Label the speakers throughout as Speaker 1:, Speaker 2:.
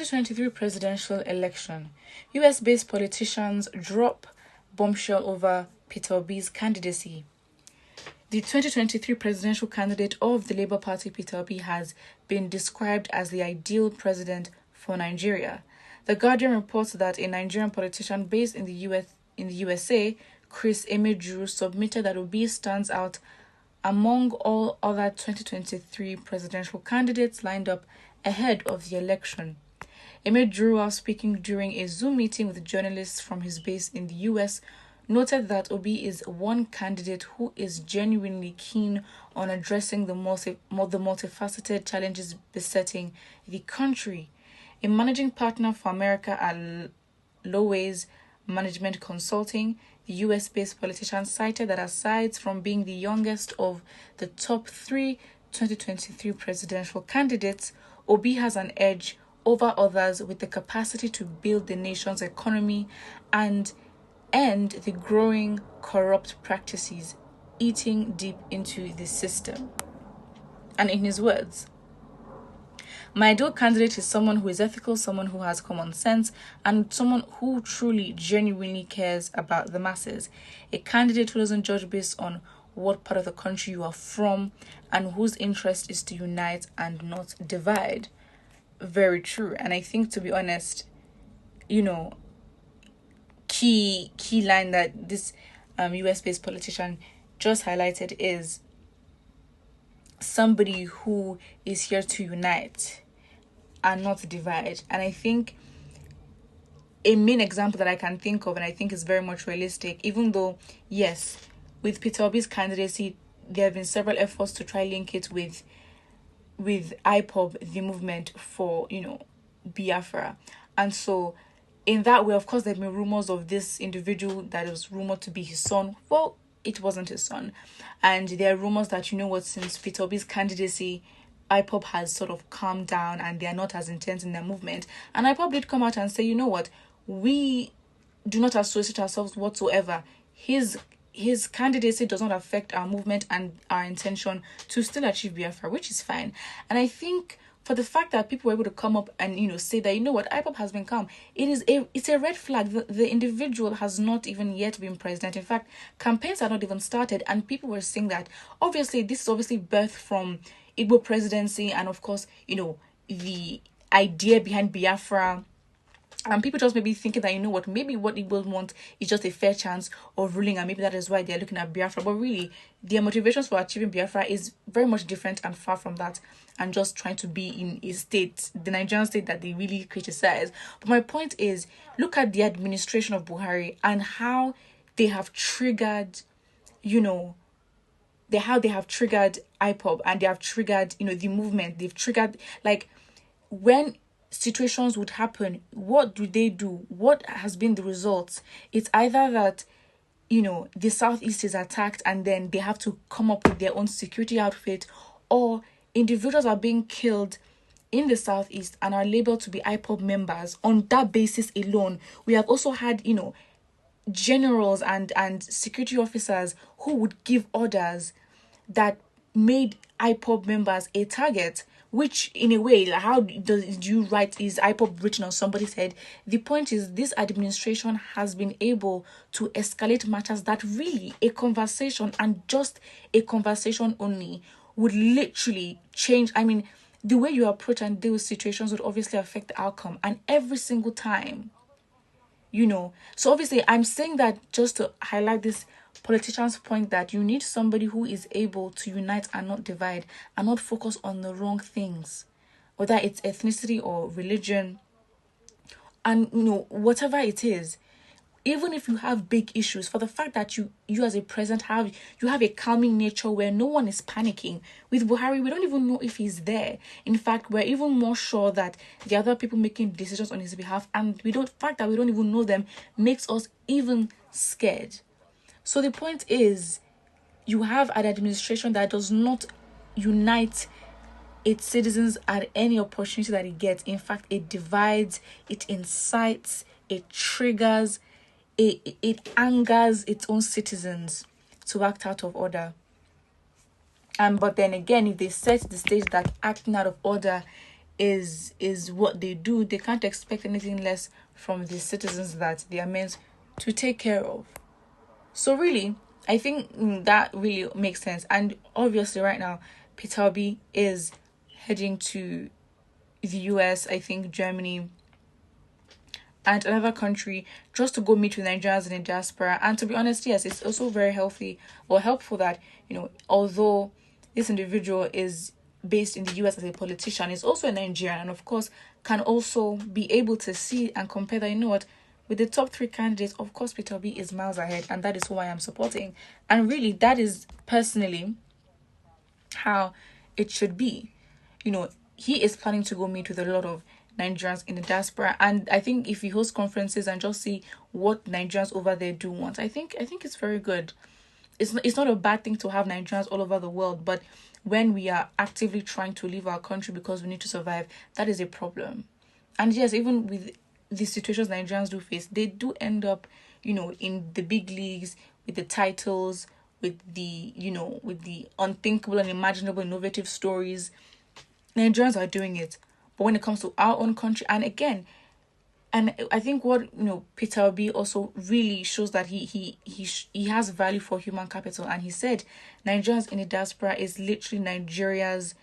Speaker 1: 2023 presidential election, US-based politicians drop bombshell over Peter Obi's candidacy. The 2023 presidential candidate of the Labour Party, Peter Obi, has been described as the ideal president for Nigeria. The Guardian reports that a Nigerian politician based in the USA, Chris Emeju, submitted that Obi stands out among all other 2023 presidential candidates lined up ahead of the election. Emeju, while speaking during a Zoom meeting with journalists from his base in the US, noted that Obi is one candidate who is genuinely keen on addressing the multifaceted challenges besetting the country. A managing partner for America at Lowe's Management Consulting, the US-based politician cited that aside from being the youngest of the top 3 2023 presidential candidates, Obi has an edge over others with the capacity to build the nation's economy and end the growing corrupt practices eating deep into the system. And in his words, "My ideal candidate is someone who is ethical, someone who has common sense, and someone who truly, genuinely cares about the masses. A candidate who doesn't judge based on what part of the country you are from and whose interest is to unite and not divide." Very true. And I think, to be honest, key line that this US-based politician just highlighted is somebody who is here to unite and not divide. And I think a main example that I can think of, and I think is very much realistic, even though, yes, with Peter Obi's candidacy, there have been several efforts to try link it with IPOB, the movement for, Biafra. And so in that way, of course, there have been rumors of this individual that was rumored to be his son. Well, it wasn't his son. And there are rumors that, since Peter Obi's candidacy, IPOB has sort of calmed down and they are not as intense in their movement. And IPOB did come out and say, we do not associate ourselves whatsoever. His candidacy does not affect our movement and our intention to still achieve Biafra, which is fine. And I think for the fact that people were able to come up and, say that, IPOB has been calm, it's a red flag. The individual has not even yet been president. In fact, campaigns are not even started. And people were saying that, obviously, this is obviously birthed from Igbo presidency and, of course, the idea behind Biafra. And people just maybe thinking that, maybe what Igbos want is just a fair chance of ruling, and maybe that is why they're looking at Biafra. But really, their motivations for achieving Biafra is very much different and far from that, and just trying to be in a state, the Nigerian state that they really criticize. But my point is, look at the administration of Buhari and how they have triggered, how they have triggered IPOB and they have triggered, the movement. They've triggered, when situations would happen, what do they do? What has been the results? It's either that the Southeast is attacked and then they have to come up with their own security outfit, or individuals are being killed in the Southeast and are labeled to be IPOB members. On that basis alone, we have also had generals and security officers who would give orders that made IPOB members a target, which in a way, how do you write is IPOB written on somebody's head? The point is, this administration has been able to escalate matters that really a conversation, and just a conversation only, would literally change. I mean, the way you approach and deal with situations would obviously affect the outcome, and every single time, So obviously, I'm saying that just to highlight this politician's point that you need somebody who is able to unite and not divide and not focus on the wrong things, whether it's ethnicity or religion, and whatever it is. Even if you have big issues, for the fact that you as a president have a calming nature where no one is panicking. With Buhari, we don't even know if he's there. In fact, we're even more sure that the other people making decisions on his behalf, and we don't even know them, makes us even scared. So the point is, you have an administration that does not unite its citizens at any opportunity that it gets. In fact, it divides, it incites, it triggers, it angers its own citizens to act out of order. But then again, if they set the stage that acting out of order is what they do, they can't expect anything less from the citizens that they are meant to take care of. So really, I think that really makes sense. And obviously right now, Peter Obi is heading to the US, I think Germany, and another country, just to go meet with Nigerians in the diaspora. And to be honest, yes, it's also very healthy or helpful that, although this individual is based in the US as a politician, is also a Nigerian, and of course can also be able to see and compare that, with the top three candidates, of course Peter Obi is miles ahead, and that is who I am supporting. And really, that is personally how it should be. He is planning to go meet with a lot of Nigerians in the diaspora, and I think if he hosts conferences and just see what Nigerians over there do want, I think it's very good. It's not a bad thing to have Nigerians all over the world, but when we are actively trying to leave our country because we need to survive, that is a problem. And yes, even with the situations Nigerians do face, they do end up, in the big leagues with the titles, with the unthinkable, unimaginable, innovative stories. Nigerians are doing it. But when it comes to our own country, and again, and I think what Peter Obi also really shows that he has value for human capital, and he said Nigerians in the diaspora is literally Nigeria's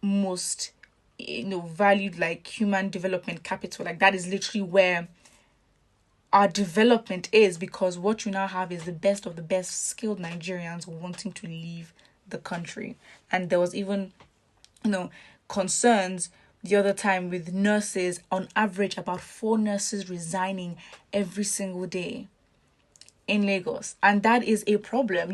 Speaker 1: most valued like human development capital. Like that is literally where our development is, because what you now have is the best of the best skilled Nigerians wanting to leave the country. And there was even concerns the other time with nurses, on average about 4 nurses resigning every single day in Lagos, and that is a problem.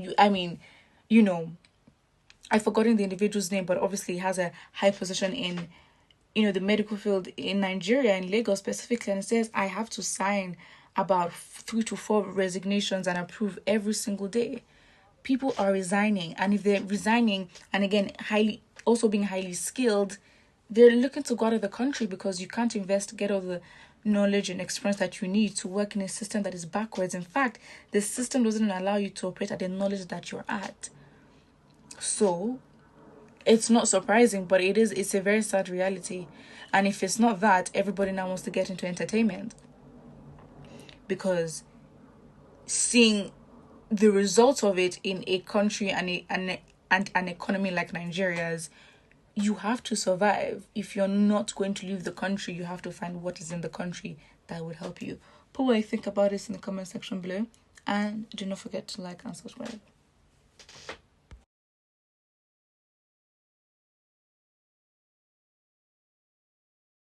Speaker 1: I've forgotten the individual's name, but obviously he has a high position in the medical field in Nigeria, in Lagos specifically, and it says I have to sign about 3 to 4 resignations and approve every single day. People are resigning, and if they're resigning, and again being highly skilled, they're looking to go out of the country because you can't get all the knowledge and experience that you need to work in a system that is backwards. In fact, the system doesn't allow you to operate at the knowledge that you're at. So it's not surprising, but it's a very sad reality. And if it's not that, everybody now wants to get into entertainment, because seeing the results of it in a country and an economy like Nigeria's, you have to survive. If you're not going to leave the country, you have to find what is in the country that would help you. Put what you think about this in the comment section below, and do not forget to like and subscribe.